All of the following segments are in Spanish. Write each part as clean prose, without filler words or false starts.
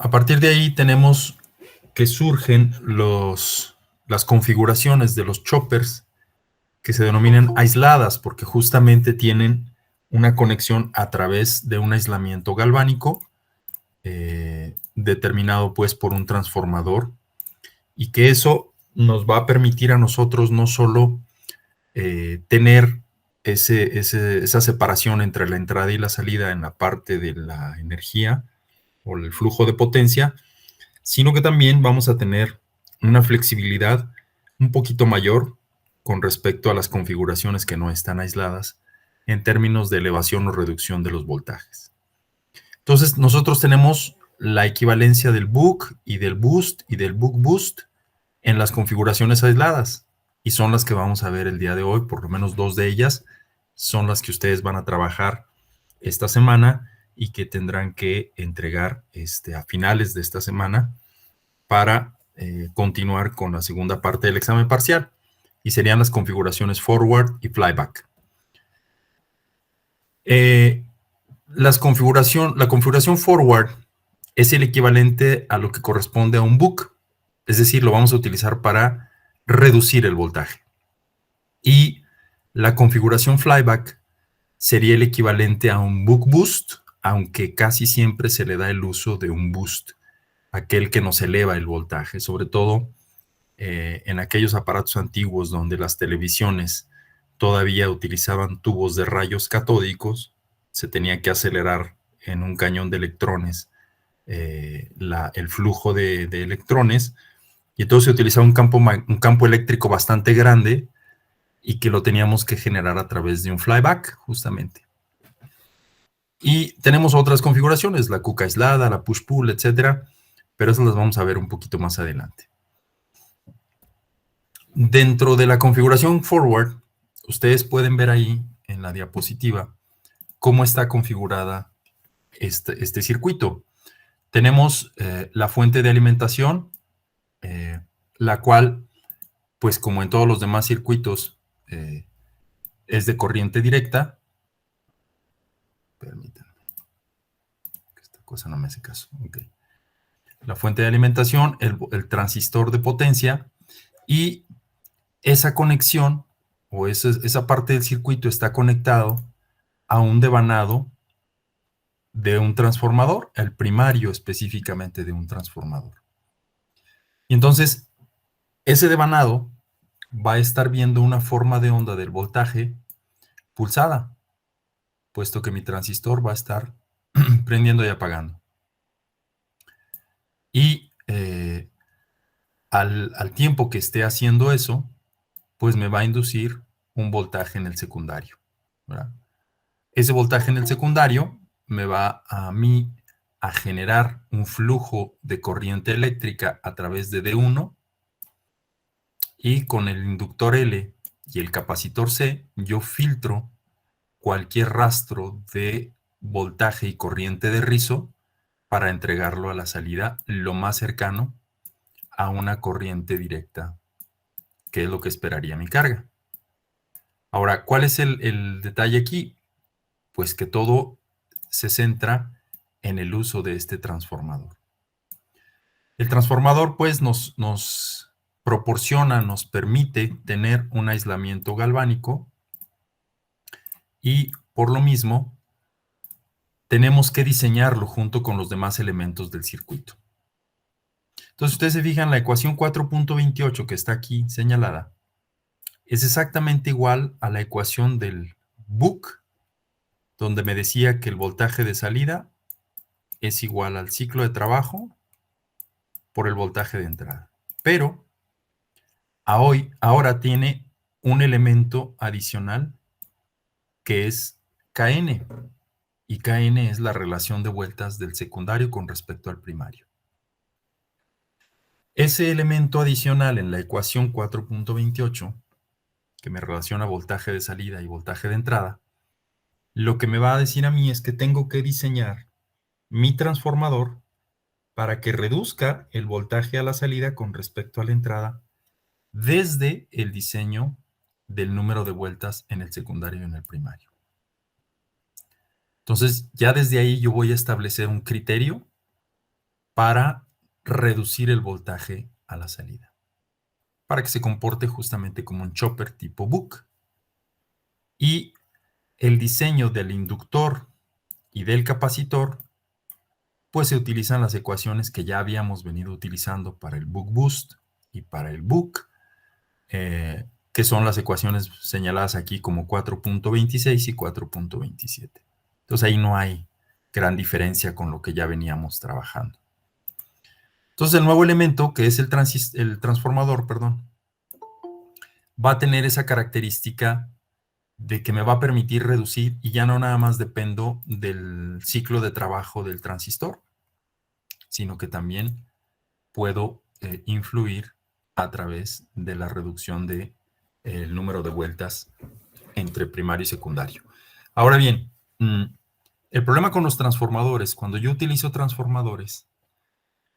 A partir de ahí tenemos que surgen las configuraciones de los choppers que se denominan aisladas porque justamente tienen una conexión a través de un aislamiento galvánico determinado pues por un transformador, y que eso nos va a permitir a nosotros no solo tener esa separación entre la entrada y la salida en la parte de la energía o el flujo de potencia, sino que también vamos a tener una flexibilidad un poquito mayor con respecto a las configuraciones que no están aisladas en términos de elevación o reducción de los voltajes. Entonces, nosotros tenemos la equivalencia del buck y del boost y del buck boost en las configuraciones aisladas, y son las que vamos a ver el día de hoy. Por lo menos dos de ellas son las que ustedes van a trabajar esta semana y que tendrán que entregar a finales de esta semana para continuar con la segunda parte del examen parcial, y serían las configuraciones forward y flyback. La configuración forward es el equivalente a lo que corresponde a un buck, es decir, lo vamos a utilizar para reducir el voltaje. Y la configuración flyback sería el equivalente a un buck boost, aunque casi siempre se le da el uso de un boost, aquel que nos eleva el voltaje, sobre todo en aquellos aparatos antiguos donde las televisiones todavía utilizaban tubos de rayos catódicos. Se tenía que acelerar en un cañón de electrones el flujo de electrones, y entonces se utilizaba un campo eléctrico bastante grande y que lo teníamos que generar a través de un flyback, justamente. Y tenemos otras configuraciones, la cuca aislada, la push-pull, etcétera, pero esas las vamos a ver un poquito más adelante. Dentro de la configuración forward, ustedes pueden ver ahí en la diapositiva cómo está configurada este circuito. Tenemos la fuente de alimentación, la cual, pues como en todos los demás circuitos, es de corriente directa. Permítanme, que esta cosa no me hace caso. Okay. La fuente de alimentación, el transistor de potencia, y esa conexión o esa parte del circuito está conectado a un devanado de un transformador, el primario específicamente de un transformador. Y entonces, ese devanado va a estar viendo una forma de onda del voltaje pulsada, puesto que mi transistor va a estar prendiendo y apagando. Y al tiempo que esté haciendo eso, pues me va a inducir un voltaje en el secundario, ¿verdad? Ese voltaje en el secundario me va a mí a generar un flujo de corriente eléctrica a través de D1, y con el inductor L y el capacitor C yo filtro cualquier rastro de voltaje y corriente de rizo para entregarlo a la salida lo más cercano a una corriente directa, que es lo que esperaría mi carga. Ahora, ¿cuál es el detalle aquí? Pues que todo se centra en el uso de este transformador. El transformador pues nos proporciona, nos permite tener un aislamiento galvánico, y por lo mismo tenemos que diseñarlo junto con los demás elementos del circuito. Entonces, ustedes se fijan, la ecuación 4.28 que está aquí señalada es exactamente igual a la ecuación del buck, donde me decía que el voltaje de salida es igual al ciclo de trabajo por el voltaje de entrada. Pero ahora tiene un elemento adicional que es Kn, y Kn es la relación de vueltas del secundario con respecto al primario. Ese elemento adicional en la ecuación 4.28, que me relaciona voltaje de salida y voltaje de entrada, lo que me va a decir a mí es que tengo que diseñar mi transformador para que reduzca el voltaje a la salida con respecto a la entrada desde el diseño del número de vueltas en el secundario y en el primario. Entonces, ya desde ahí yo voy a establecer un criterio para reducir el voltaje a la salida, para que se comporte justamente como un chopper tipo buck. Y el diseño del inductor y del capacitor, pues se utilizan las ecuaciones que ya habíamos venido utilizando para el buck boost y para el buck, que son las ecuaciones señaladas aquí como 4.26 y 4.27. Entonces ahí no hay gran diferencia con lo que ya veníamos trabajando. Entonces el nuevo elemento, que es el transformador, perdón, va a tener esa característica de que me va a permitir reducir y ya no nada más dependo del ciclo de trabajo del transistor, sino que también puedo influir a través de la reducción del número de vueltas entre primario y secundario. Ahora bien, el problema con los transformadores, cuando yo utilizo transformadores,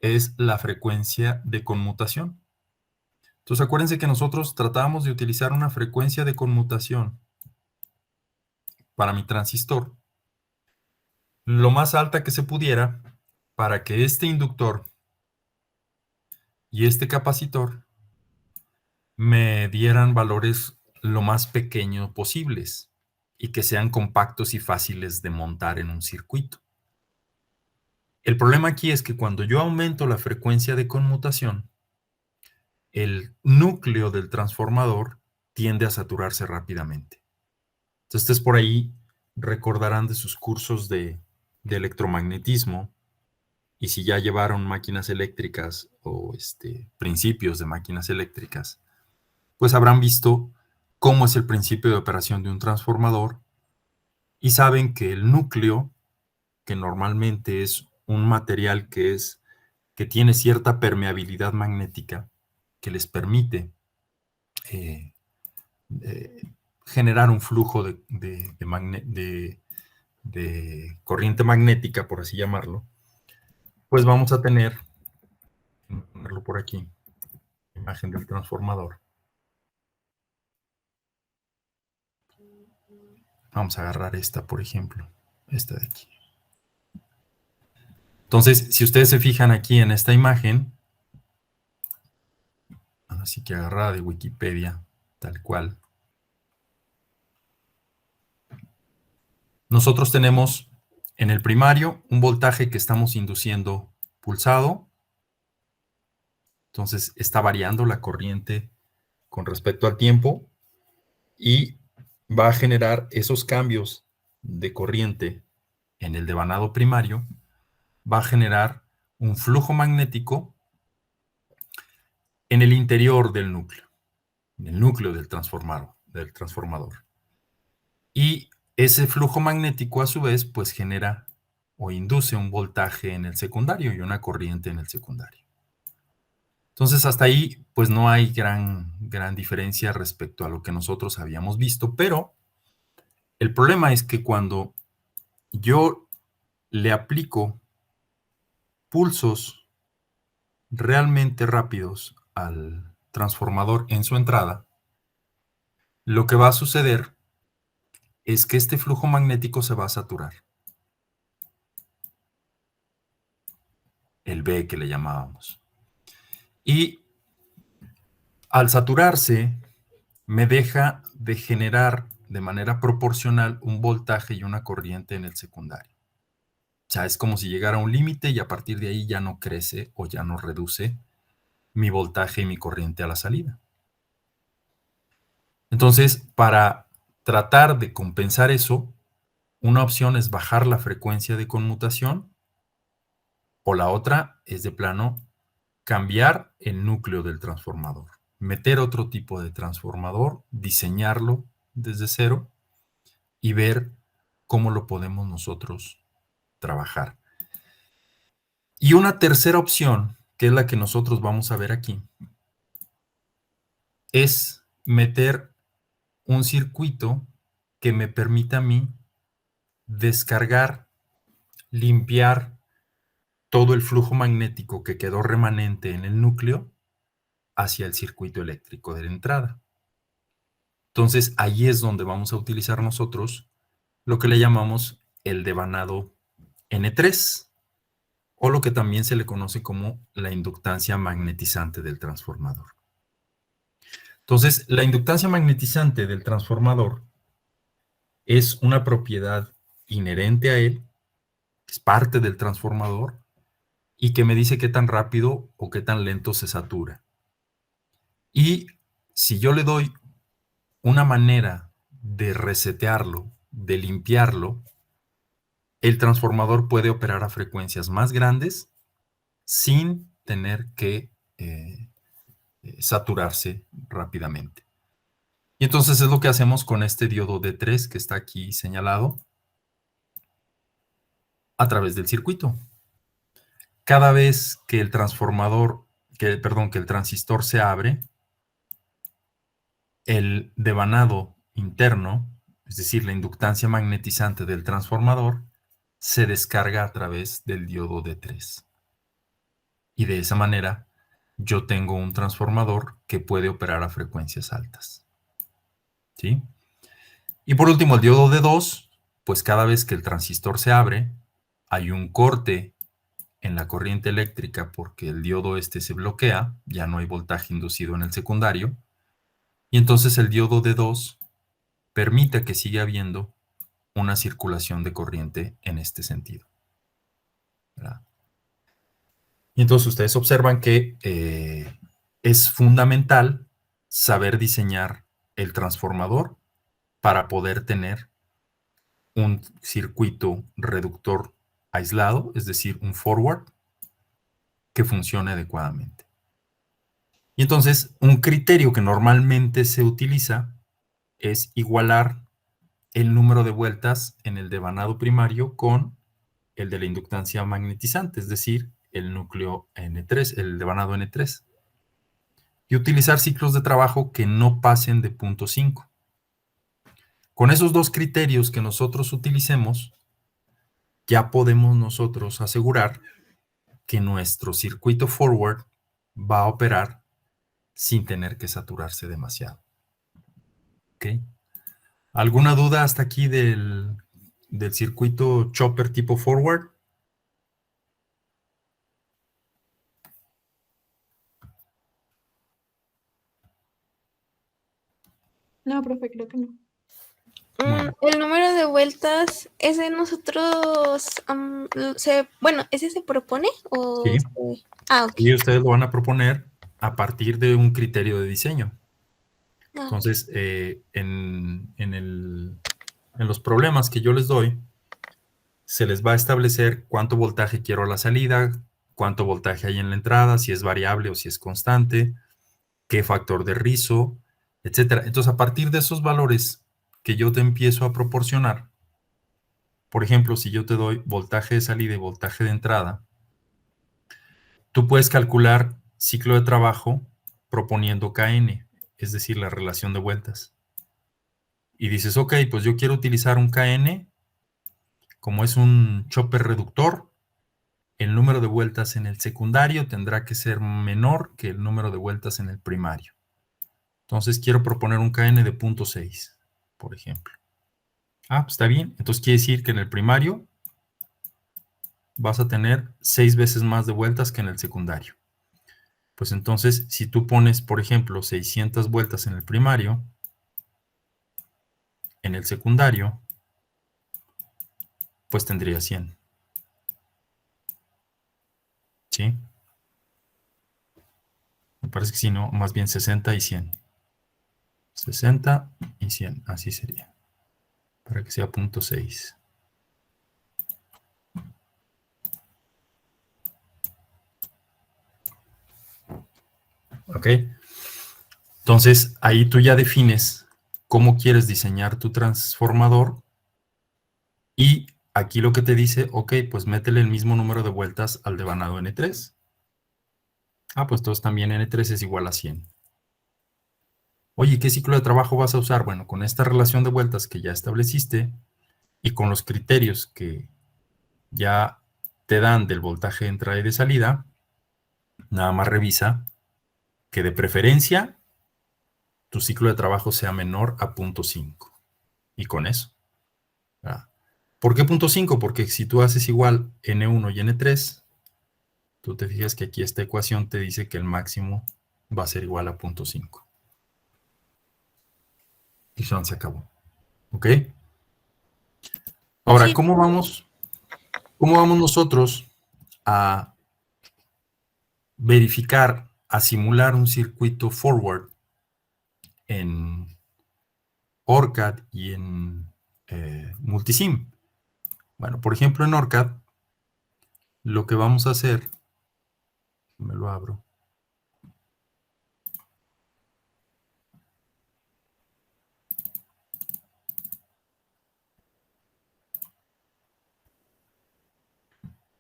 es la frecuencia de conmutación. Entonces acuérdense que nosotros tratábamos de utilizar una frecuencia de conmutación para mi transistor lo más alta que se pudiera para que este inductor y este capacitor me dieran valores lo más pequeños posibles y que sean compactos y fáciles de montar en un circuito. El problema aquí es que cuando yo aumento la frecuencia de conmutación, el núcleo del transformador tiende a saturarse rápidamente. Entonces, ustedes por ahí recordarán de sus cursos de electromagnetismo, y si ya llevaron máquinas eléctricas o principios de máquinas eléctricas, pues habrán visto cómo es el principio de operación de un transformador y saben que el núcleo, que normalmente es un material que tiene cierta permeabilidad magnética, que les permite eh, eh, generar un flujo de corriente magnética, por así llamarlo, pues vamos a tener, ponerlo por aquí, imagen del transformador. Vamos a agarrar esta, por ejemplo, esta de aquí. Entonces, si ustedes se fijan aquí en esta imagen, así que agarrada de Wikipedia, tal cual, nosotros tenemos en el primario un voltaje que estamos induciendo pulsado. Entonces está variando la corriente con respecto al tiempo y va a generar esos cambios de corriente en el devanado primario, va a generar un flujo magnético en el interior del núcleo, en el núcleo del transformador. Y ese flujo magnético a su vez pues genera o induce un voltaje en el secundario y una corriente en el secundario. Entonces hasta ahí pues no hay gran diferencia respecto a lo que nosotros habíamos visto, pero el problema es que cuando yo le aplico pulsos realmente rápidos al transformador en su entrada, lo que va a suceder es que este flujo magnético se va a saturar. El B que le llamábamos. Y al saturarse, me deja de generar de manera proporcional un voltaje y una corriente en el secundario. O sea, es como si llegara a un límite y a partir de ahí ya no crece o ya no reduce mi voltaje y mi corriente a la salida. Entonces, para tratar de compensar eso, una opción es bajar la frecuencia de conmutación o la otra es de plano cambiar el núcleo del transformador, meter otro tipo de transformador, diseñarlo desde cero y ver cómo lo podemos nosotros trabajar. Y una tercera opción, que es la que nosotros vamos a ver aquí, es meter un circuito que me permita a mí descargar, limpiar todo el flujo magnético que quedó remanente en el núcleo hacia el circuito eléctrico de la entrada. Entonces, ahí es donde vamos a utilizar nosotros lo que le llamamos el devanado N3 o lo que también se le conoce como la inductancia magnetizante del transformador. Entonces, la inductancia magnetizante del transformador es una propiedad inherente a él, es parte del transformador, y que me dice qué tan rápido o qué tan lento se satura. Y si yo le doy una manera de resetearlo, de limpiarlo, el transformador puede operar a frecuencias más grandes sin tener que saturarse rápidamente. Y entonces es lo que hacemos con este diodo D3 que está aquí señalado a través del circuito. Cada vez que el que el transistor se abre, el devanado interno, es decir, la inductancia magnetizante del transformador, se descarga a través del diodo D3. Y de esa manera yo tengo un transformador que puede operar a frecuencias altas. ¿Sí? Y por último, el diodo D2, pues cada vez que el transistor se abre, hay un corte en la corriente eléctrica porque el diodo este se bloquea, ya no hay voltaje inducido en el secundario, y entonces el diodo D2 permite que siga habiendo una circulación de corriente en este sentido, ¿verdad? Y entonces ustedes observan que es fundamental saber diseñar el transformador para poder tener un circuito reductor aislado, es decir, un forward, que funcione adecuadamente. Y entonces, un criterio que normalmente se utiliza es igualar el número de vueltas en el devanado primario con el de la inductancia magnetizante, es decir, el núcleo N3, el devanado N3. Y utilizar ciclos de trabajo que no pasen de 0.5. Con esos dos criterios que nosotros utilicemos, ya podemos nosotros asegurar que nuestro circuito forward va a operar sin tener que saturarse demasiado. ¿Ok? ¿Alguna duda hasta aquí del circuito chopper tipo forward? No, profe, creo que no. El número de vueltas, ¿ese nosotros, bueno, ese se propone o...? Sí. Ok. Y ustedes lo van a proponer a partir de un criterio de diseño. Entonces, en los problemas que yo les doy, se les va a establecer cuánto voltaje quiero a la salida, cuánto voltaje hay en la entrada, si es variable o si es constante, qué factor de rizo, etcétera. Entonces, a partir de esos valores que yo te empiezo a proporcionar, por ejemplo, si yo te doy voltaje de salida y voltaje de entrada, tú puedes calcular ciclo de trabajo proponiendo Kn, es decir, la relación de vueltas. Y dices, ok, pues yo quiero utilizar un Kn, como es un chopper reductor, el número de vueltas en el secundario tendrá que ser menor que el número de vueltas en el primario. Entonces quiero proponer un Kn de 0.6, por ejemplo. Ah, pues está bien. Entonces quiere decir que en el primario vas a tener 6 veces más de vueltas que en el secundario. Pues entonces, si tú pones, por ejemplo, 600 vueltas en el primario, en el secundario, pues tendría 100. ¿Sí? Me parece que sí, ¿no? Más bien 60 y 100. 60 y 100, así sería. Para que sea 0.6. ¿Ok? Entonces, ahí tú ya defines cómo quieres diseñar tu transformador y aquí lo que te dice, ok, pues métele el mismo número de vueltas al devanado N3. Ah, pues entonces también N3 es igual a 100. Oye, ¿qué ciclo de trabajo vas a usar? Bueno, con esta relación de vueltas que ya estableciste y con los criterios que ya te dan del voltaje de entrada y de salida, nada más revisa que de preferencia tu ciclo de trabajo sea menor a 0.5. Y con eso. ¿Verdad? ¿Por qué 0.5? Porque si tú haces igual N1 y N3, Tú te fijas que aquí esta ecuación te dice que el máximo va a ser igual a 0.5. Y se acabó. ¿Ok? Ahora, Sí. ¿cómo vamos nosotros a verificar, a simular un circuito forward en ORCAD y en Multisim? Bueno, por ejemplo, en ORCAD, lo que vamos a hacer, me lo abro.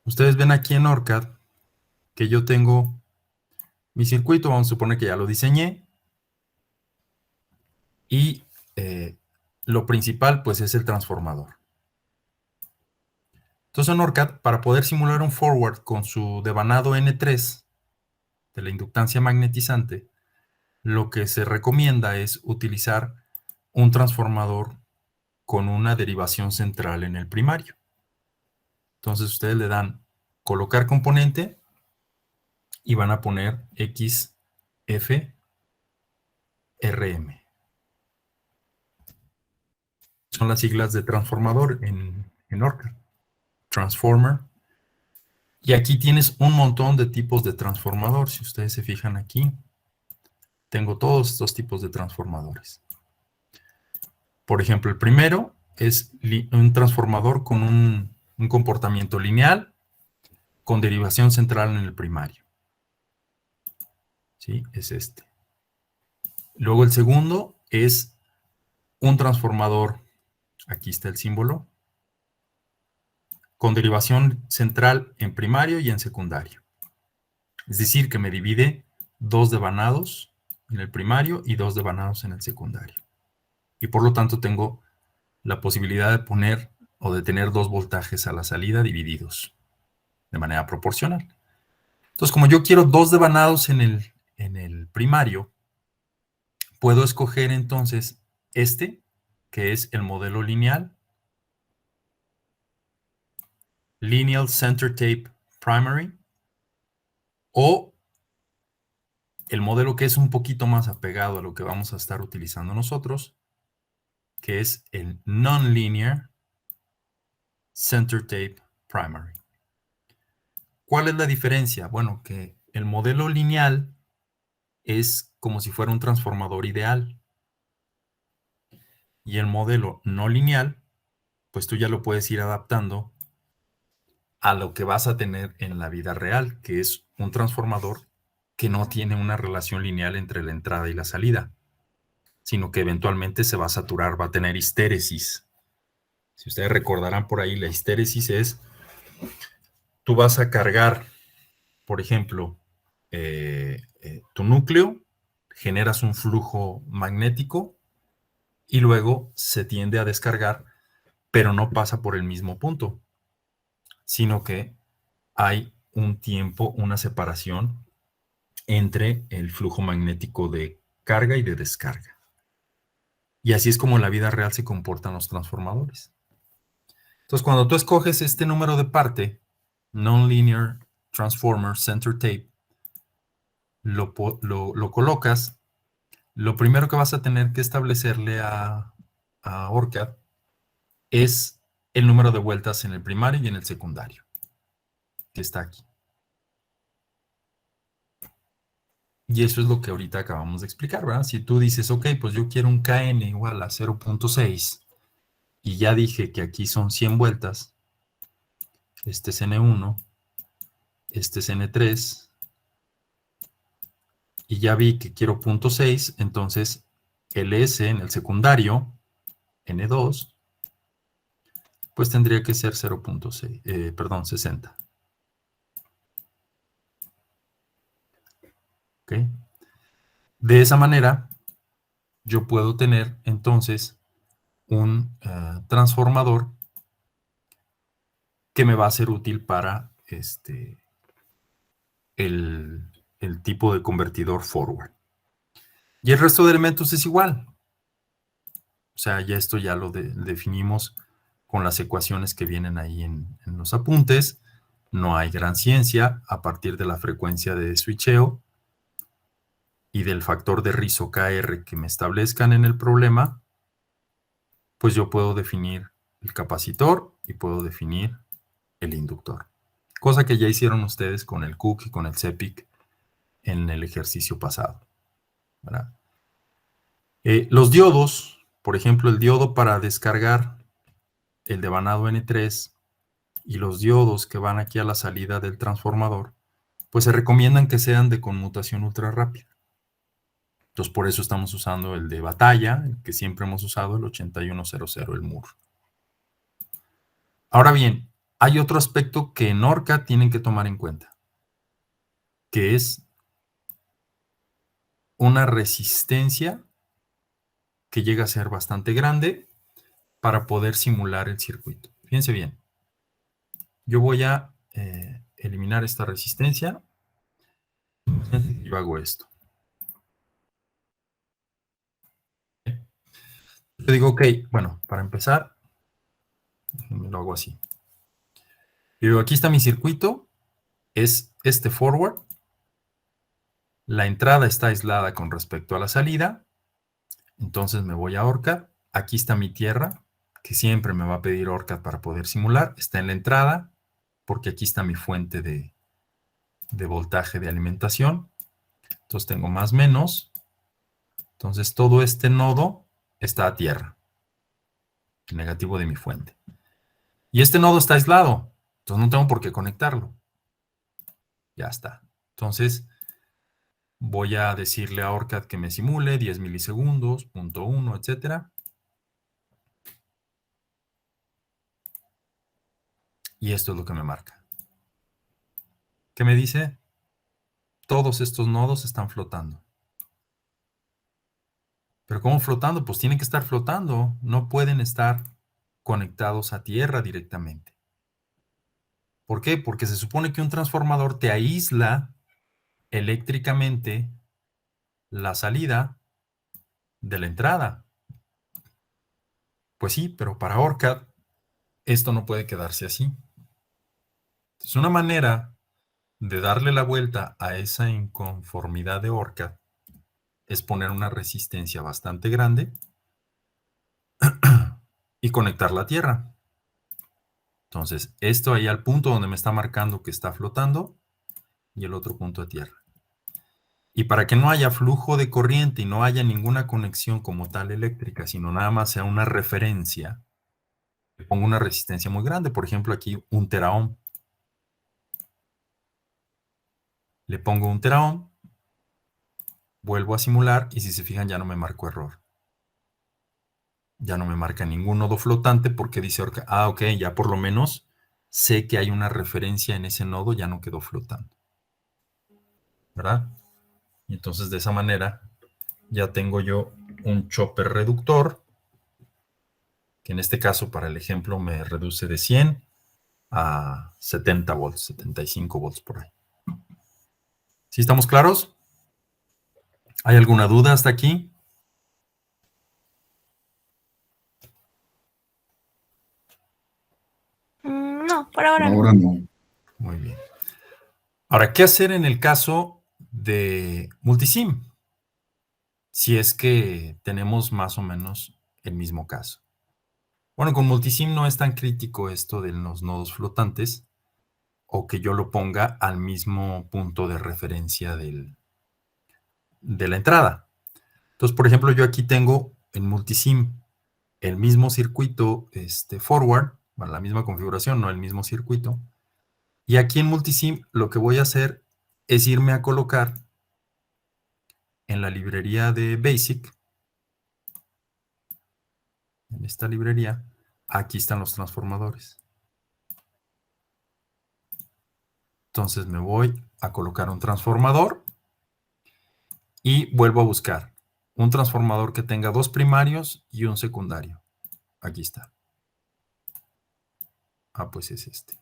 Ustedes ven aquí en ORCAD que yo tengo mi circuito, vamos a suponer que ya lo diseñé, y lo principal pues es el transformador. Entonces en ORCAD, para poder simular un forward con su devanado N3 de la inductancia magnetizante, lo que se recomienda es utilizar un transformador con una derivación central en el primario. Entonces ustedes le dan colocar componente y van a poner XFRM. Son las siglas de transformador en ORCAD. Transformer. Y aquí tienes un montón de tipos de transformador. Si ustedes se fijan aquí, tengo todos estos tipos de transformadores. Por ejemplo, el primero es un transformador con un comportamiento lineal con derivación central en el primario. ¿Sí? Es este. Luego el segundo es un transformador, aquí está el símbolo, con derivación central en primario y en secundario. Es decir, que me divide 2 devanados en el primario y 2 devanados en el secundario. Y por lo tanto tengo la posibilidad de poner o de tener 2 voltajes a la salida divididos de manera proporcional. Entonces, como yo quiero 2 devanados en el primario, puedo escoger entonces este, que es el modelo lineal, Lineal Center Tape Primary, o el modelo que es un poquito más apegado a lo que vamos a estar utilizando nosotros, que es el Non-Linear Center Tape Primary. ¿Cuál es la diferencia? Bueno, que el modelo lineal es como si fuera un transformador ideal. Y el modelo no lineal, pues tú ya lo puedes ir adaptando a lo que vas a tener en la vida real, que es un transformador que no tiene una relación lineal entre la entrada y la salida, sino que eventualmente se va a saturar, va a tener histéresis. Si ustedes recordarán por ahí, la histéresis es, tú vas a cargar, por ejemplo, tu núcleo, generas un flujo magnético y luego se tiende a descargar, pero no pasa por el mismo punto, sino que hay un tiempo, una separación entre el flujo magnético de carga y de descarga. Y así es como en la vida real se comportan los transformadores. Entonces, cuando tú escoges este número de parte, Non-Linear Transformer Center Tape, lo colocas, lo primero que vas a tener que establecerle a ORCAD es el número de vueltas en el primario y en el secundario, que está aquí. Y eso es lo que ahorita acabamos de explicar, ¿verdad? Si tú dices, ok, pues yo quiero un KN igual a 0.6 y ya dije que aquí son 100 vueltas, este es N1, este es N3, y ya vi que quiero 0.6, entonces el S en el secundario, N2, pues tendría que ser 0.6, perdón, 60. ¿Ok? De esa manera, yo puedo tener entonces un transformador que me va a ser útil para el tipo de convertidor forward. Y el resto de elementos es igual. O sea, ya esto ya lo definimos con las ecuaciones que vienen ahí en los apuntes. No hay gran ciencia a partir de la frecuencia de switcheo y del factor de rizo KR que me establezcan en el problema, pues yo puedo definir el capacitor y puedo definir el inductor. Cosa que ya hicieron ustedes con el Cook y con el CEPIC en el ejercicio pasado, ¿verdad? Los diodos, por ejemplo, el diodo para descargar el devanado N3 y los diodos que van aquí a la salida del transformador, pues se recomiendan que sean de conmutación ultra rápida. Entonces, por eso estamos usando el de batalla, el que siempre hemos usado, el 8100, el Moore. Ahora bien, hay otro aspecto que en ORCAD tienen que tomar en cuenta, que es una resistencia que llega a ser bastante grande para poder simular el circuito. Fíjense bien, yo voy a eliminar esta resistencia. Yo hago esto. Yo digo, ok, bueno, para empezar, lo hago así. Yo digo, aquí está mi circuito, es este forward. La entrada está aislada con respecto a la salida. Entonces me voy a ORCAD. Aquí está mi tierra, que siempre me va a pedir ORCAD para poder simular. Está en la entrada, porque aquí está mi fuente de voltaje de alimentación. Entonces tengo más menos. Entonces todo este nodo está a tierra, el negativo de mi fuente. Y este nodo está aislado, entonces no tengo por qué conectarlo. Ya está. Entonces voy a decirle a ORCAD que me simule 10 milisegundos, 0.1, etcétera. Y esto es lo que me marca. ¿Qué me dice? Todos estos nodos están flotando. ¿Pero cómo flotando? Pues tienen que estar flotando. No pueden estar conectados a tierra directamente. ¿Por qué? Porque se supone que un transformador te aísla eléctricamente la salida de la entrada. Pues sí, pero para ORCAD esto no puede quedarse así. Entonces, una manera de darle la vuelta a esa inconformidad de ORCAD es poner una resistencia bastante grande y conectar la tierra. Entonces, esto ahí al punto donde me está marcando que está flotando y el otro punto a tierra. Y para que no haya flujo de corriente y no haya ninguna conexión como tal eléctrica, sino nada más sea una referencia, le pongo una resistencia muy grande, por ejemplo aquí 1 teraohm. Le pongo 1 teraohm, vuelvo a simular y si se fijan ya no me marcó error. Ya no me marca ningún nodo flotante porque dice, ok, ya por lo menos sé que hay una referencia en ese nodo, ya no quedó flotando. ¿Verdad? Y entonces de esa manera ya tengo yo un chopper reductor, que en este caso para el ejemplo me reduce de 100 a 70 volts, 75 volts por ahí. ¿Sí estamos claros? ¿Hay alguna duda hasta aquí? No, por ahora no. Ahora no. Muy bien. Ahora, ¿qué hacer en el caso de multisim? Si es que tenemos más o menos el mismo caso. Bueno, con multisim no es tan crítico esto de los nodos flotantes o que yo lo ponga al mismo punto de referencia de la entrada. Entonces, por ejemplo, yo aquí tengo en multisim el mismo circuito forward, bueno, la misma configuración, no el mismo circuito. Y aquí en multisim lo que voy a hacer es irme a colocar en la librería de BASIC, en esta librería, aquí están los transformadores. Entonces me voy a colocar un transformador y vuelvo a buscar un transformador que tenga 2 primarios y un secundario. Aquí está. Ah, pues es este.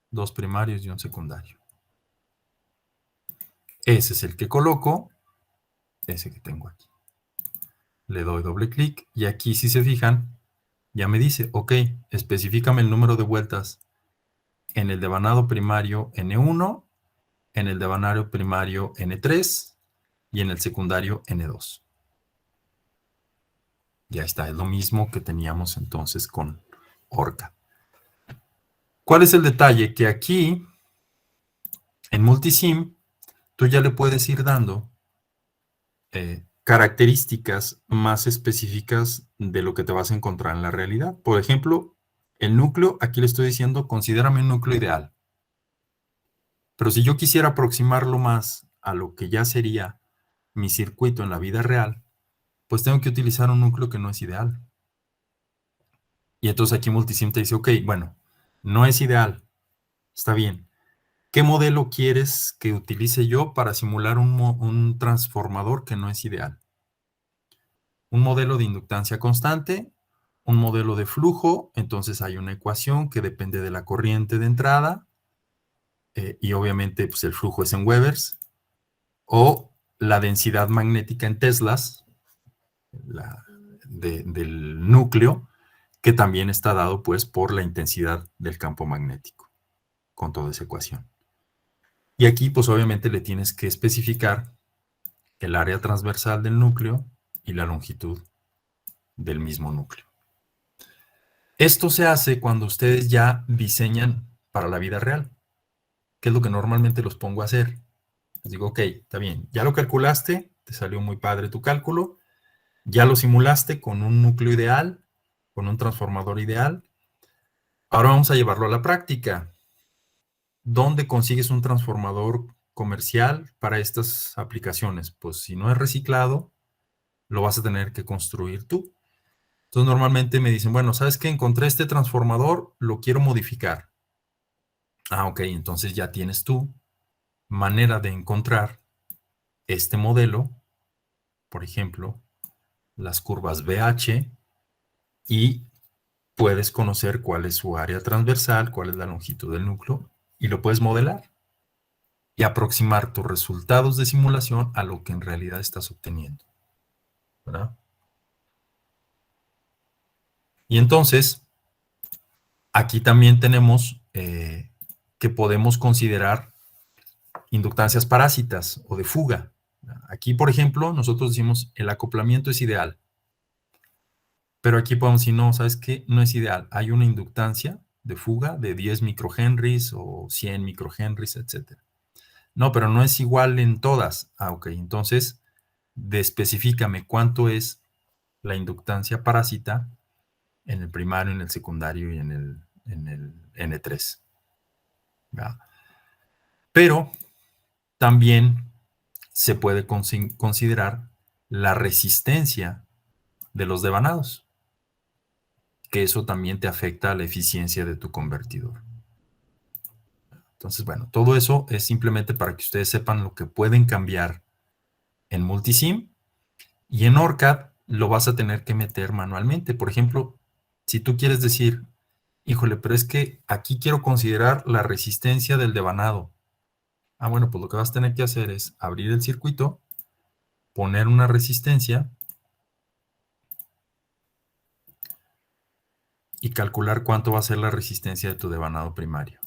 2 primarios y un secundario. Ese es el que coloco, ese que tengo aquí. Le doy doble clic y aquí, si se fijan, ya me dice, ok, especifícame el número de vueltas en el devanado primario N1, en el devanado primario N3 y en el secundario N2. Ya está, es lo mismo que teníamos entonces con ORCAD. ¿Cuál es el detalle? Que aquí, en Multisim, tú ya le puedes ir dando características más específicas de lo que te vas a encontrar en la realidad. Por ejemplo, el núcleo, aquí le estoy diciendo, considérame un núcleo ideal. Pero si yo quisiera aproximarlo más a lo que ya sería mi circuito en la vida real, pues tengo que utilizar un núcleo que no es ideal. Y entonces aquí Multisim te dice, ok, bueno, no es ideal, está bien. ¿Qué modelo quieres que utilice yo para simular un transformador que no es ideal? Un modelo de inductancia constante, un modelo de flujo, entonces hay una ecuación que depende de la corriente de entrada, y obviamente pues, el flujo es en Webers, o la densidad magnética en Teslas, del núcleo, que también está dado pues por la intensidad del campo magnético, con toda esa ecuación. Y aquí pues obviamente le tienes que especificar el área transversal del núcleo y la longitud del mismo núcleo. Esto se hace cuando ustedes ya diseñan para la vida real, que es lo que normalmente los pongo a hacer. Les digo, ok, está bien, ya lo calculaste, te salió muy padre tu cálculo, ya lo simulaste con un núcleo ideal, con un transformador ideal. Ahora vamos a llevarlo a la práctica. ¿Dónde consigues un transformador comercial para estas aplicaciones? Pues si no es reciclado, lo vas a tener que construir tú. Entonces normalmente me dicen, bueno, ¿sabes qué? Encontré este transformador, lo quiero modificar. Ah, ok, entonces ya tienes tú manera de encontrar este modelo, por ejemplo, las curvas BH, y puedes conocer cuál es su área transversal, cuál es la longitud del núcleo, y lo puedes modelar y aproximar tus resultados de simulación a lo que en realidad estás obteniendo, ¿verdad? Y entonces, aquí también tenemos que podemos considerar inductancias parásitas o de fuga. Aquí, por ejemplo, nosotros decimos el acoplamiento es ideal. Pero aquí podemos decir, no, ¿sabes qué? No es ideal. Hay una inductancia de fuga de 10 microhenries o 100 microhenries, etc. No, pero no es igual en todas. Ah, ok. Entonces, especifícame cuánto es la inductancia parásita en el primario, en el secundario y en el N3. ¿Verdad? Pero también se puede considerar la resistencia de los devanados, que eso también te afecta a la eficiencia de tu convertidor. Entonces, bueno, todo eso es simplemente para que ustedes sepan lo que pueden cambiar en Multisim, y en ORCAD lo vas a tener que meter manualmente. Por ejemplo, si tú quieres decir, híjole, pero es que aquí quiero considerar la resistencia del devanado. Ah, bueno, pues lo que vas a tener que hacer es abrir el circuito, poner una resistencia y calcular cuánto va a ser la resistencia de tu devanado primario.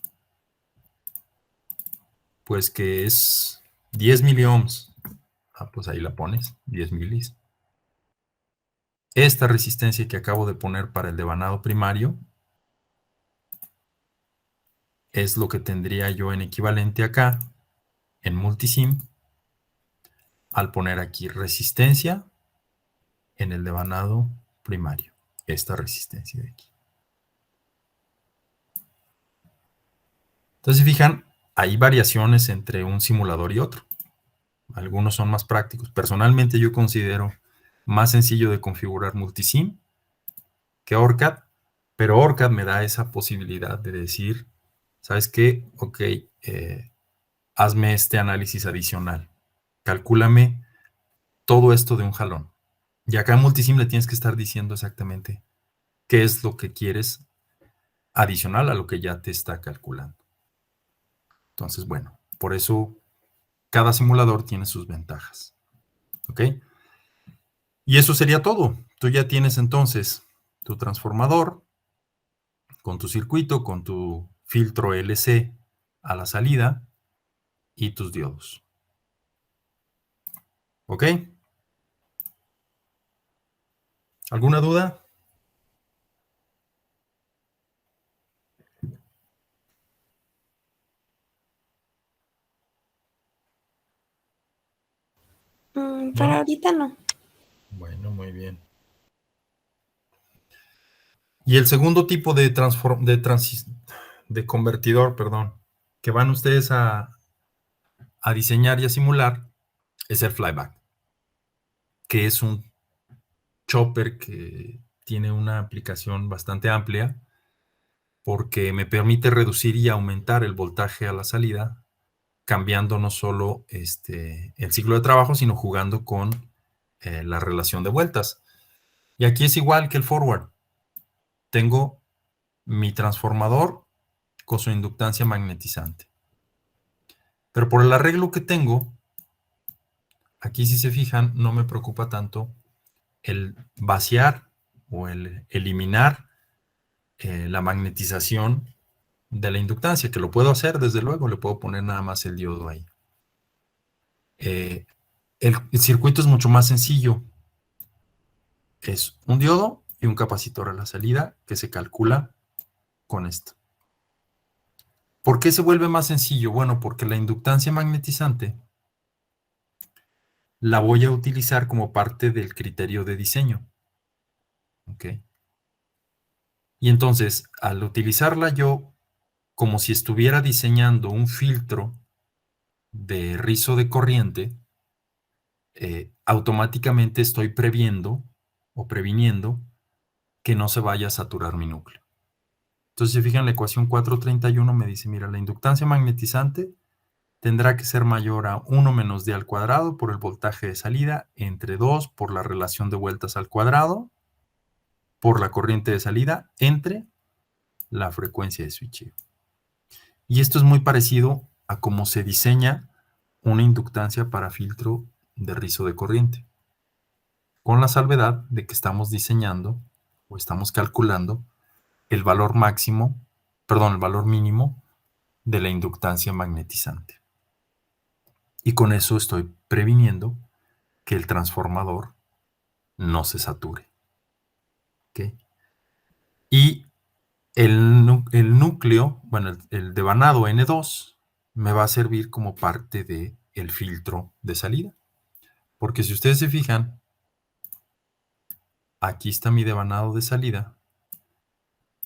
Pues que es 10 miliohms. Ah, pues ahí la pones, 10 milis. Esta resistencia que acabo de poner para el devanado primario es lo que tendría yo en equivalente acá, en Multisim, al poner aquí resistencia en el devanado primario. Esta resistencia de aquí. Entonces, fijan, hay variaciones entre un simulador y otro. Algunos son más prácticos. Personalmente yo considero más sencillo de configurar Multisim que ORCAD, pero ORCAD me da esa posibilidad de decir, ¿sabes qué? Ok, hazme este análisis adicional. Calcúlame todo esto de un jalón. Y acá en Multisim le tienes que estar diciendo exactamente qué es lo que quieres adicional a lo que ya te está calculando. Entonces, bueno, por eso cada simulador tiene sus ventajas. ¿Ok? Y eso sería todo. Tú ya tienes entonces tu transformador con tu circuito, con tu filtro LC a la salida y tus diodos. ¿Ok? ¿Alguna duda? Para ahorita no. Bueno, muy bien. Y el segundo tipo de convertidor, perdón, que van ustedes a diseñar y a simular es el flyback, que es un chopper que tiene una aplicación bastante amplia porque me permite reducir y aumentar el voltaje a la salida, cambiando no solo el ciclo de trabajo, sino jugando con la relación de vueltas. Y aquí es igual que el forward. Tengo mi transformador con su inductancia magnetizante. Pero por el arreglo que tengo, aquí si se fijan, no me preocupa tanto el vaciar o el eliminar la magnetización de la inductancia, que lo puedo hacer desde luego, le puedo poner nada más el diodo ahí. El circuito es mucho más sencillo. Es un diodo y un capacitor a la salida que se calcula con esto. ¿Por qué se vuelve más sencillo? Bueno, porque la inductancia magnetizante la voy a utilizar como parte del criterio de diseño. ¿Ok? Y entonces, al utilizarla yo como si estuviera diseñando un filtro de rizo de corriente, automáticamente estoy previendo o previniendo que no se vaya a saturar mi núcleo. Entonces, si fijan, la ecuación 431 me dice, mira, la inductancia magnetizante tendrá que ser mayor a 1 menos d al cuadrado por el voltaje de salida, entre 2 por la relación de vueltas al cuadrado, por la corriente de salida, entre la frecuencia de switcheo. Y esto es muy parecido a cómo se diseña una inductancia para filtro de rizo de corriente, con la salvedad de que estamos diseñando o estamos calculando el valor máximo, perdón, el valor mínimo de la inductancia magnetizante. Y con eso estoy previniendo que el transformador no se sature. ¿Okay? Y el núcleo, bueno, el devanado N2 me va a servir como parte del filtro de salida. Porque si ustedes se fijan, aquí está mi devanado de salida.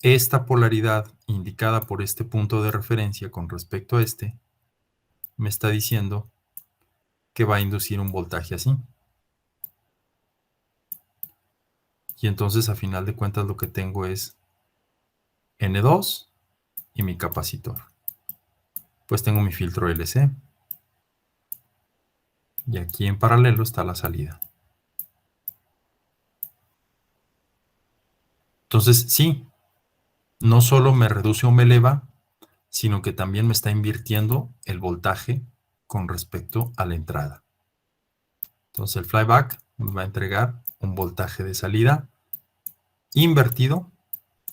Esta polaridad indicada por este punto de referencia con respecto a este, me está diciendo que va a inducir un voltaje así. Y entonces a final de cuentas lo que tengo es N2 y mi capacitor. Pues tengo mi filtro LC. Y aquí en paralelo está la salida. Entonces, sí, no solo me reduce o me eleva, sino que también me está invirtiendo el voltaje con respecto a la entrada. Entonces el flyback me va a entregar un voltaje de salida invertido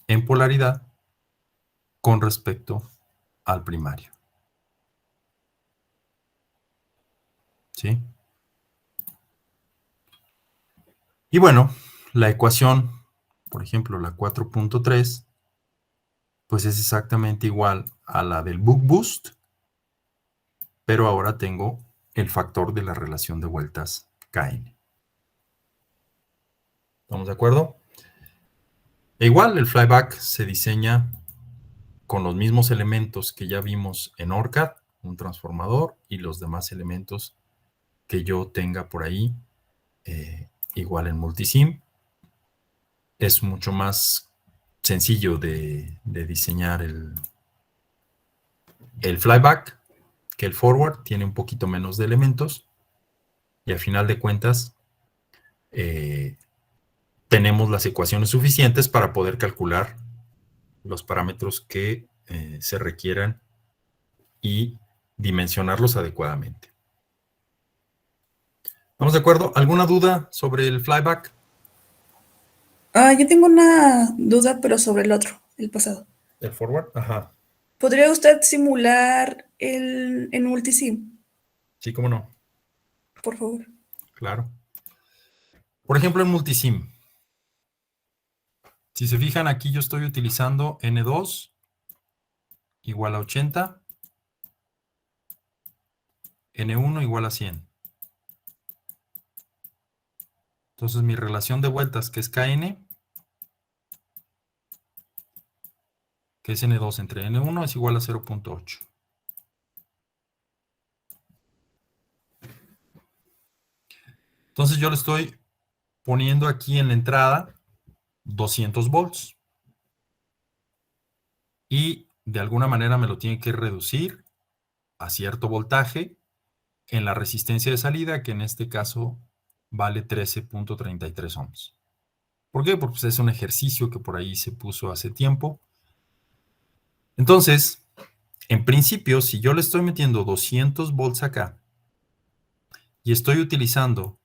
en polaridad con respecto al primario. ¿Sí? Y bueno, la ecuación, por ejemplo, la 4.3, pues es exactamente igual a la del buck boost, pero ahora tengo el factor de la relación de vueltas Kn. ¿Estamos de acuerdo? E igual, el flyback se diseña con los mismos elementos que ya vimos en ORCAD, un transformador y los demás elementos que yo tenga por ahí, igual en Multisim. Es mucho más sencillo de diseñar el flyback que el forward, tiene un poquito menos de elementos y a final de cuentas tenemos las ecuaciones suficientes para poder calcular los parámetros que se requieran y dimensionarlos adecuadamente. ¿Estamos de acuerdo? ¿Alguna duda sobre el flyback? Yo tengo una duda, pero sobre el otro, el pasado. ¿El forward? Ajá. ¿Podría usted simular en Multisim, Sí, cómo no. por favor? Claro. Por ejemplo, en Multisim. Si se fijan, aquí yo estoy utilizando N2 igual a 80, N1 igual a 100. Entonces mi relación de vueltas, que es Kn, que es N2 entre N1, es igual a 0.8. Entonces yo le estoy poniendo aquí en la entrada 200 volts. Y de alguna manera me lo tiene que reducir a cierto voltaje en la resistencia de salida, que en este caso vale 13.33 ohms. ¿Por qué? Porque pues, es un ejercicio que por ahí se puso hace tiempo. Entonces, en principio, si yo le estoy metiendo 200 volts acá y estoy utilizando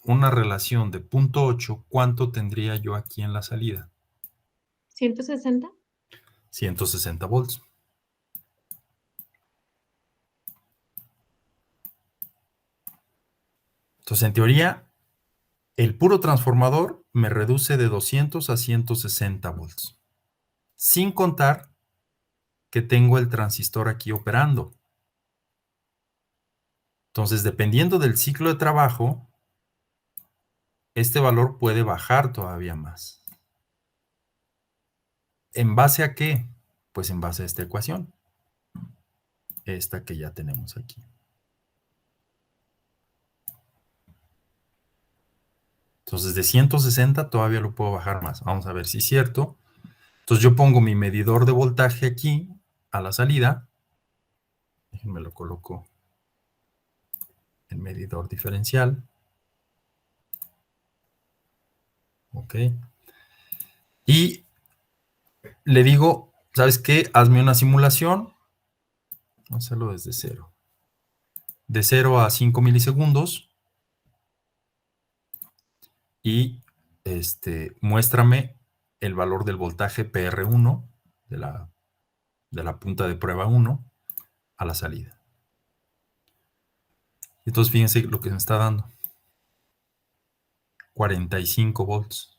una relación de 0.8, ¿cuánto tendría yo aquí en la salida? 160. 160 volts. Entonces, en teoría, el puro transformador me reduce de 200 a 160 volts. Sin contar que tengo el transistor aquí operando. Entonces, dependiendo del ciclo de trabajo, este valor puede bajar todavía más. ¿En base a qué? Pues en base a esta ecuación. Esta que ya tenemos aquí. Entonces, de 160 todavía lo puedo bajar más. Vamos a ver si es cierto. Entonces, yo pongo mi medidor de voltaje aquí a la salida. Déjenme lo coloco en medidor diferencial. Ok. Y le digo, ¿sabes qué? Hazme una simulación. Vamos a hacerlo desde cero. De 0 a 5 milisegundos. Y muéstrame el valor del voltaje PR1 de la punta de prueba 1 a la salida. Entonces fíjense lo que me está dando. 45 volts.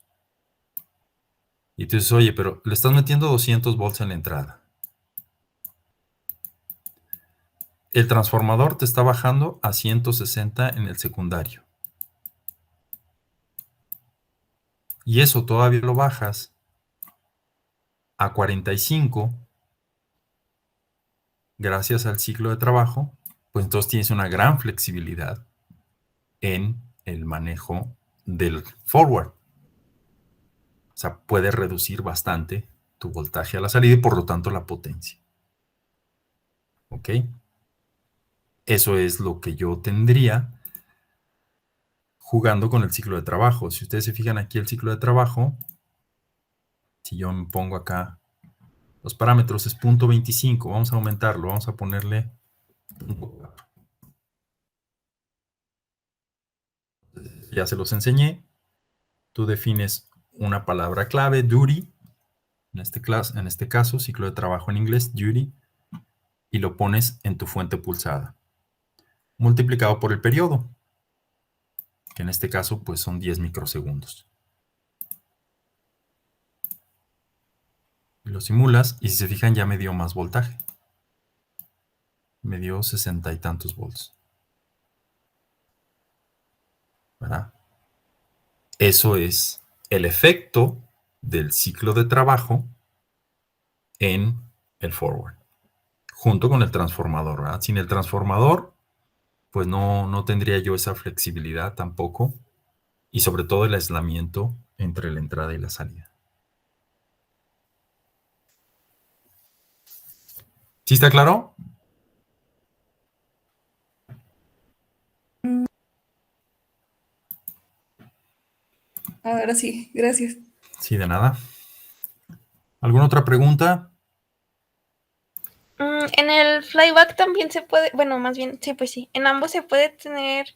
Y entonces, oye, pero le estás metiendo 200 volts en la entrada. El transformador te está bajando a 160 en el secundario. Y eso todavía lo bajas a 45 gracias al ciclo de trabajo, pues entonces tienes una gran flexibilidad en el manejo del forward. O sea, puedes reducir bastante tu voltaje a la salida y por lo tanto la potencia. ¿Ok? Eso es lo que yo tendría jugando con el ciclo de trabajo. Si ustedes se fijan aquí el ciclo de trabajo, si yo me pongo acá, los parámetros es 0.25, vamos a aumentarlo, vamos a ponerle 0.4. Ya se los enseñé. Tú defines una palabra clave, duty, en este caso, ciclo de trabajo en inglés, duty, y lo pones en tu fuente pulsada, multiplicado por el periodo, que en este caso pues son 10 microsegundos. Y lo simulas y si se fijan ya me dio más voltaje. Me dio 60 y tantos volts. ¿Verdad? Eso es el efecto del ciclo de trabajo en el forward, junto con el transformador, ¿verdad? Sin el transformador, pues no tendría yo esa flexibilidad tampoco, y sobre todo el aislamiento entre la entrada y la salida. ¿Sí está claro? Ahora sí, gracias. Sí, de nada. ¿Alguna otra pregunta? En el flyback también se puede, bueno, más bien, sí, pues sí, en ambos se puede tener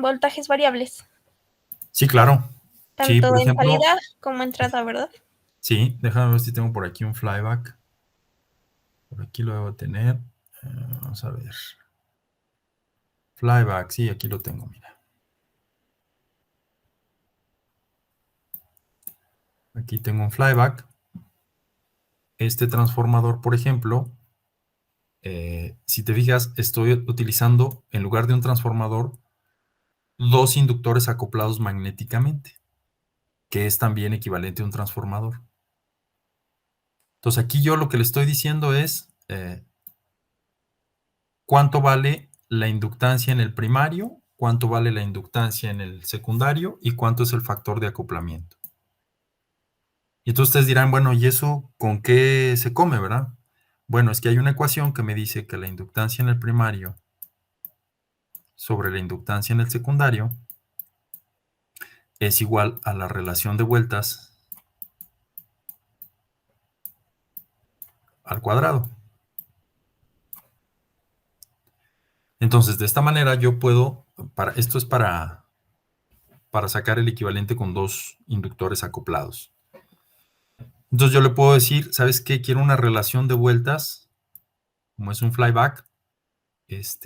voltajes variables, Sí, claro. Sí, tanto por en ejemplo, salida como entrada, ¿verdad? sí, déjame ver si tengo por aquí un flyback. Por aquí lo debo tener. Vamos a ver. Flyback, sí, aquí lo tengo, mira. Aquí tengo un flyback. Este transformador, por ejemplo, si te fijas, estoy utilizando, en lugar de un transformador, dos inductores acoplados magnéticamente, que es también equivalente a un transformador. Entonces aquí yo lo que le estoy diciendo es cuánto vale la inductancia en el primario, cuánto vale la inductancia en el secundario y cuánto es el factor de acoplamiento. Y entonces ustedes dirán, bueno, ¿y eso con qué se come, verdad? Bueno, es que hay una ecuación que me dice que la inductancia en el primario sobre la inductancia en el secundario es igual a la relación de vueltas al cuadrado. Entonces, de esta manera yo puedo, esto es para sacar el equivalente con dos inductores acoplados. Entonces yo le puedo decir, ¿sabes qué? Quiero una relación de vueltas, como es un flyback, pues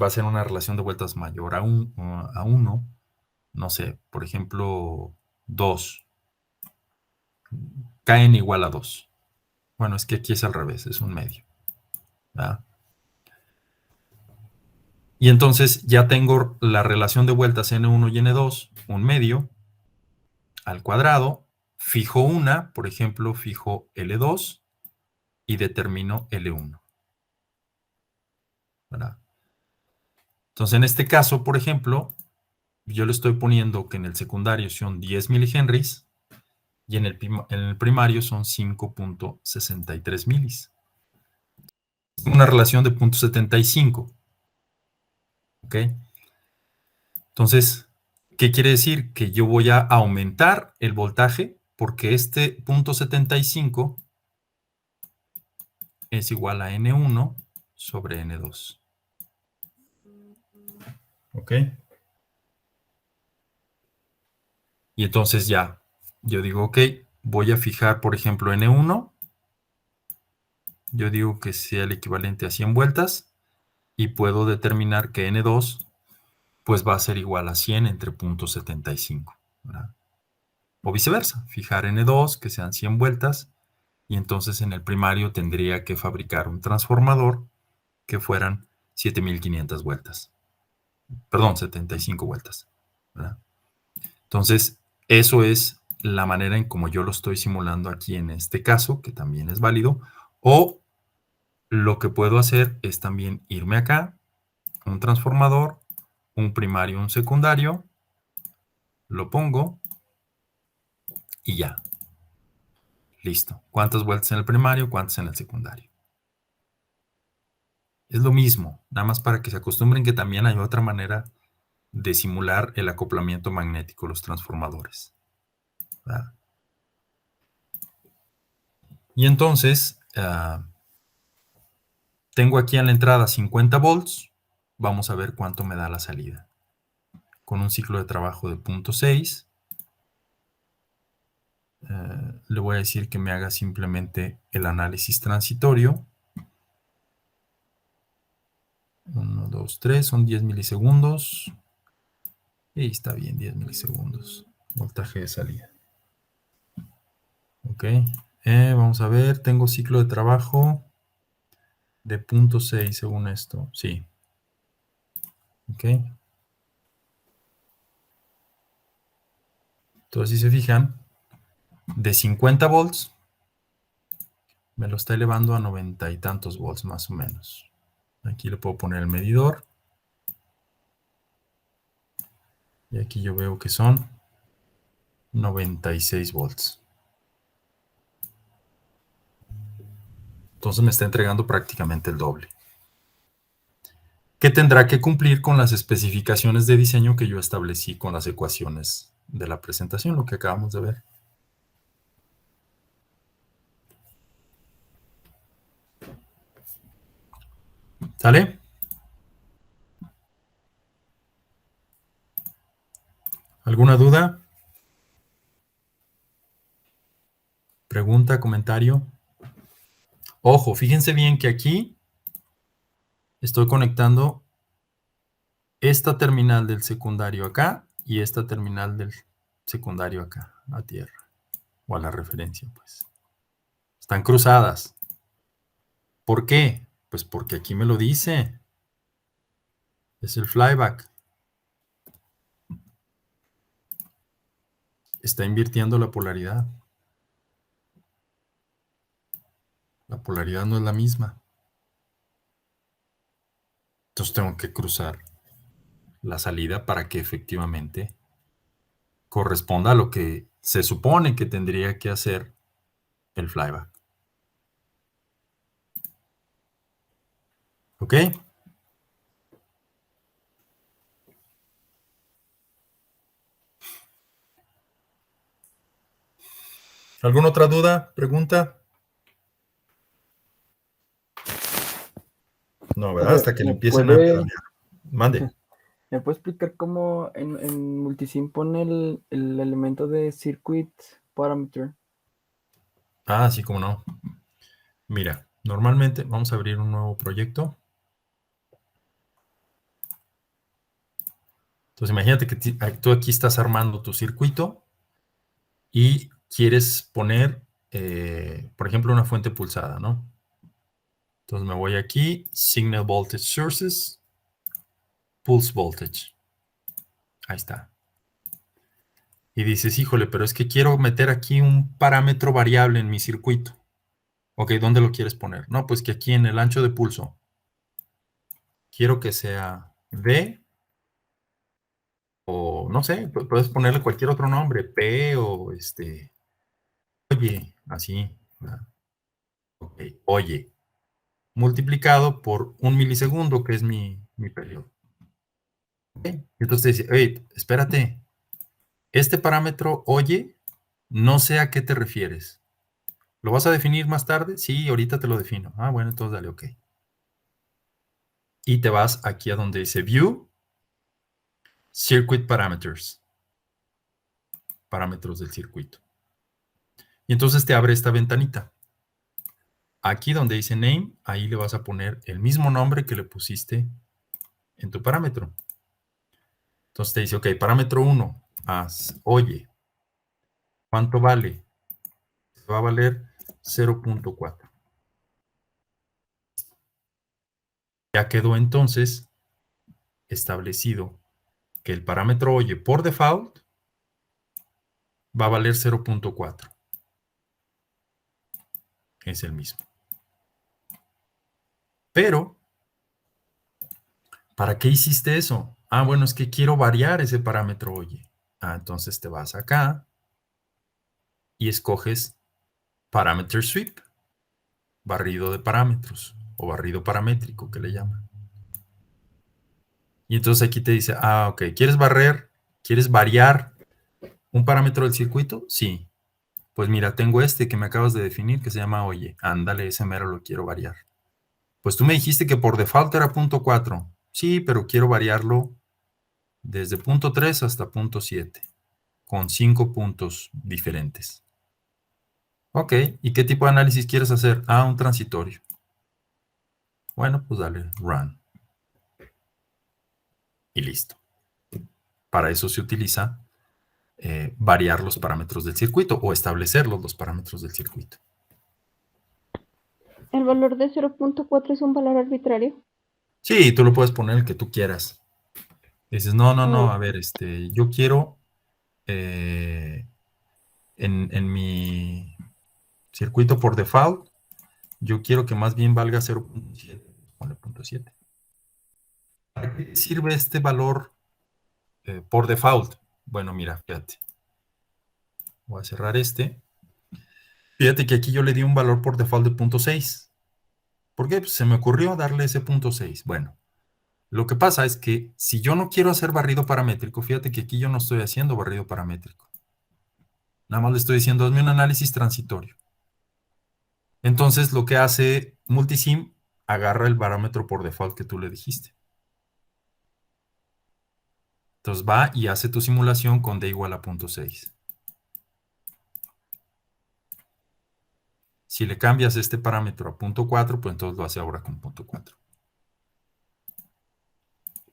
va a ser una relación de vueltas mayor a 1, no sé, por ejemplo, 2. Kn igual a 2. Bueno, es que aquí es al revés, es un medio, ¿verdad? Y entonces ya tengo la relación de vueltas n1 y n2, un medio, al cuadrado, fijo una, por ejemplo, fijo L2 y determino L1. ¿Verdad? Entonces, en este caso, por ejemplo, yo le estoy poniendo que en el secundario son 10 milihenries y en el primario son 5.63 milis. Una relación de 0.75. ¿Ok? Entonces, ¿qué quiere decir? Que yo voy a aumentar el voltaje porque este 0.75 es igual a N1 sobre N2. ¿Ok? Y entonces ya, yo digo, ok, voy a fijar, por ejemplo, N1. Yo digo que sea el equivalente a 100 vueltas y puedo determinar que N2 pues va a ser igual a 100 entre 0.75, ¿verdad? O viceversa, fijar N2 que sean 100 vueltas y entonces en el primario tendría que fabricar un transformador que fueran 7500 vueltas. Perdón, 75 vueltas, ¿verdad? Entonces, eso es la manera en como yo lo estoy simulando aquí en este caso, que también es válido. O lo que puedo hacer es también irme acá, un transformador, un primario, un secundario, lo pongo y ya. Listo. ¿Cuántas vueltas en el primario? ¿Cuántas en el secundario? Es lo mismo, nada más para que se acostumbren que también hay otra manera de simular el acoplamiento magnético, los transformadores. ¿Verdad? Y entonces, tengo aquí en la entrada 50 volts. Vamos a ver cuánto me da la salida. Con un ciclo de trabajo de 0.6. Le voy a decir que me haga simplemente el análisis transitorio. 1, 2, 3, son 10 milisegundos. Y está bien, 10 milisegundos. Voltaje de salida. Ok. Vamos a ver, tengo ciclo de trabajo de 0.6 según esto. Sí. Ok. Entonces, si se fijan, de 50 volts me lo está elevando a 90 y tantos volts más o menos. Aquí le puedo poner el medidor. Y aquí yo veo que son 96 volts. Entonces me está entregando prácticamente el doble. Que tendrá que cumplir con las especificaciones de diseño que yo establecí con las ecuaciones de la presentación, lo que acabamos de ver. ¿Sale? ¿Alguna duda? ¿Pregunta, comentario? Ojo, fíjense bien que aquí estoy conectando esta terminal del secundario acá y esta terminal del secundario acá, a tierra, o a la referencia, pues. Están cruzadas. ¿Por qué? Pues porque aquí me lo dice. Es el flyback. Está invirtiendo la polaridad. La polaridad no es la misma. Entonces tengo que cruzar la salida para que efectivamente corresponda a lo que se supone que tendría que hacer el flyback. ¿Ok? ¿Alguna otra duda? ¿Pregunta? No, ¿verdad? Hasta que le empiecen a pedalear. Mande. ¿Me puede explicar cómo en Multisim pone el elemento de circuit parameter? Ah, sí, cómo no. Mira, normalmente vamos a abrir un nuevo proyecto. Entonces imagínate que tú aquí estás armando tu circuito y quieres poner, por ejemplo, una fuente pulsada, ¿no? Entonces me voy aquí, Signal Voltage Sources, Pulse Voltage. Ahí está. Y dices, híjole, pero es que quiero meter aquí un parámetro variable en mi circuito. Ok, ¿dónde lo quieres poner? No, pues que aquí en el ancho de pulso. Quiero que sea V, o no sé, puedes ponerle cualquier otro nombre, P o oye, así. Ok, oye, multiplicado por 1 milisegundo, que es mi periodo. Okay. Entonces te dice, hey, espérate, este parámetro oye, no sé a qué te refieres. ¿Lo vas a definir más tarde? Sí, ahorita te lo defino. Ah, bueno, entonces dale, ok. Y te vas aquí a donde dice View, Circuit Parameters. Parámetros del circuito. Y entonces te abre esta ventanita. Aquí donde dice Name, ahí le vas a poner el mismo nombre que le pusiste en tu parámetro. Entonces te dice, ok, parámetro 1, oye, ¿cuánto vale? Va a valer 0.4. Ya quedó entonces establecido que el parámetro oye por default va a valer 0.4. Es el mismo. Pero, ¿para qué hiciste eso? Ah, bueno, es que quiero variar ese parámetro oye. Ah, entonces te vas acá y escoges Parameter Sweep, barrido de parámetros o barrido paramétrico que le llaman. Y entonces aquí te dice, ah, ok, ¿quieres variar un parámetro del circuito? Sí. Pues mira, tengo este que me acabas de definir que se llama oye. Ándale, ese mero lo quiero variar. Pues tú me dijiste que por default era 0.4. Sí, pero quiero variarlo desde 0.3 hasta 0.7, con 5 puntos diferentes. Ok, ¿y qué tipo de análisis quieres hacer? Ah, un transitorio. Bueno, pues dale, run. Y listo. Para eso se utiliza variar los parámetros del circuito o establecerlos los parámetros del circuito. ¿El valor de 0.4 es un valor arbitrario? Sí, tú lo puedes poner el que tú quieras. Dices, no, Oh, a ver, yo quiero en mi circuito por default, yo quiero que más bien valga 0.7. Ponle 0.7. ¿Para qué sirve este valor por default? Bueno, mira, fíjate. Voy a cerrar este. Fíjate que aquí yo le di un valor por default de 0.6. ¿Por qué? Pues se me ocurrió darle ese 0.6. Bueno, lo que pasa es que si yo no quiero hacer barrido paramétrico, fíjate que aquí yo no estoy haciendo barrido paramétrico. Nada más le estoy diciendo, hazme un análisis transitorio. Entonces lo que hace Multisim, agarra el parámetro por default que tú le dijiste. Entonces va y hace tu simulación con d igual a 0.6. Si le cambias este parámetro a 0.4, pues entonces lo hace ahora con 0.4.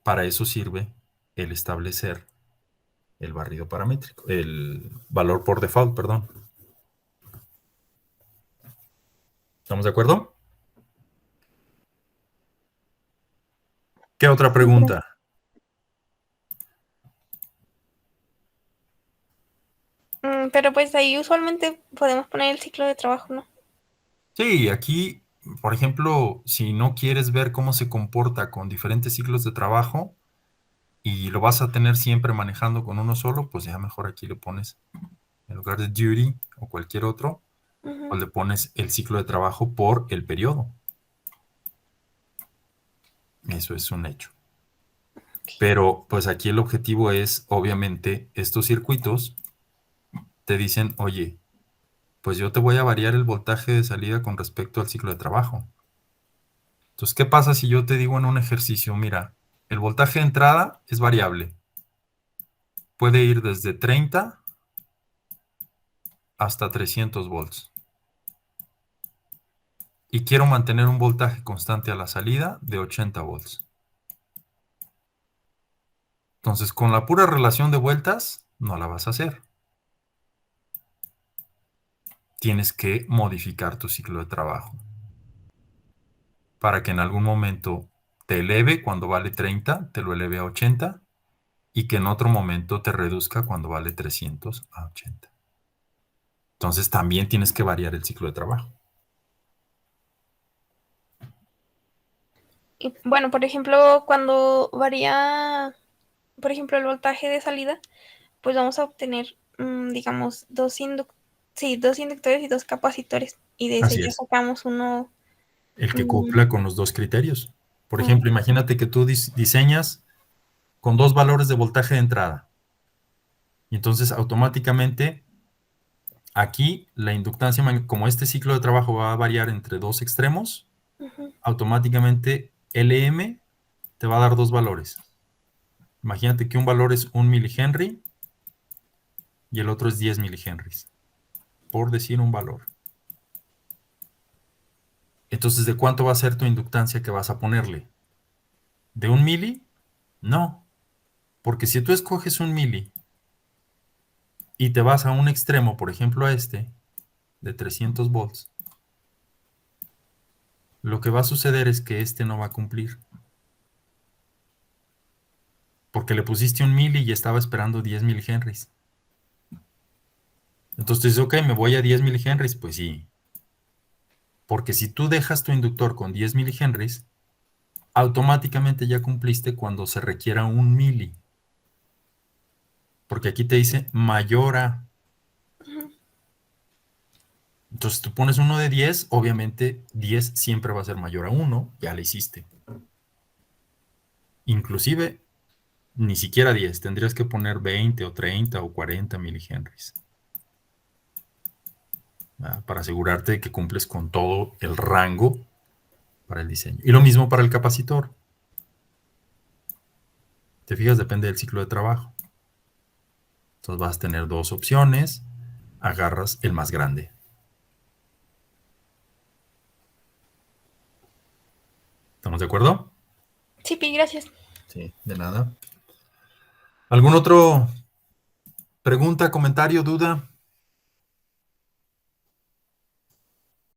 Para eso sirve el establecer el barrido paramétrico, el valor por default, perdón. ¿Estamos de acuerdo? ¿Qué otra pregunta? Pero pues ahí usualmente podemos poner el ciclo de trabajo, ¿no? Sí, aquí, por ejemplo, si no quieres ver cómo se comporta con diferentes ciclos de trabajo y lo vas a tener siempre manejando con uno solo, pues ya mejor aquí le pones, en lugar de duty o cualquier otro, pues le pones el ciclo de trabajo por el periodo. Eso es un hecho. Pero pues aquí el objetivo es, obviamente, estos circuitos te dicen, oye, pues yo te voy a variar el voltaje de salida con respecto al ciclo de trabajo. Entonces, ¿qué pasa si yo te digo en un ejercicio, mira, el voltaje de entrada es variable. Puede ir desde 30 hasta 300 volts. Y quiero mantener un voltaje constante a la salida de 80 volts. Entonces, con la pura relación de vueltas, no la vas a hacer. Tienes que modificar tu ciclo de trabajo para que en algún momento te eleve cuando vale 30, te lo eleve a 80, y que en otro momento te reduzca cuando vale 300 a 80. Entonces también tienes que variar el ciclo de trabajo. Y bueno, por ejemplo, cuando varía, por ejemplo, el voltaje de salida, pues vamos a obtener, digamos, dos inductores y 2 capacitores. Y de ese Así ya es. sacamos uno. El que mm, cumpla con los dos criterios. Por mm, ejemplo, imagínate que tú diseñas con 2 valores de voltaje de entrada. Y entonces automáticamente aquí la inductancia, como este ciclo de trabajo va a variar entre 2 extremos, automáticamente LM te va a dar 2 valores. Imagínate que un valor es 1 milihenry y el otro es 10 milihenries, por decir un valor. Entonces, ¿de cuánto va a ser tu inductancia que vas a ponerle? ¿De 1 mili? No, porque si tú escoges 1 mili y te vas a un extremo, por ejemplo a este, de 300 volts, lo que va a suceder es que este no va a cumplir. Porque le pusiste 1 mili y estaba esperando 10 milihenries. Entonces dices, ok, me voy a 10 milihenries. Pues sí. Porque si tú dejas tu inductor con 10 milihenries, automáticamente ya cumpliste cuando se requiera 1 mili. Porque aquí te dice mayor a. Entonces tú pones uno de 10, obviamente 10 siempre va a ser mayor a 1, ya le hiciste. Inclusive, ni siquiera 10, tendrías que poner 20 o 30 o 40 milihenries. Para asegurarte de que cumples con todo el rango para el diseño. Y lo mismo para el capacitor. Te fijas, depende del ciclo de trabajo. Entonces vas a tener 2 opciones, agarras el más grande. ¿Estamos de acuerdo? Sí, Pi, gracias. Sí, de nada. ¿Algún otro pregunta, comentario, duda?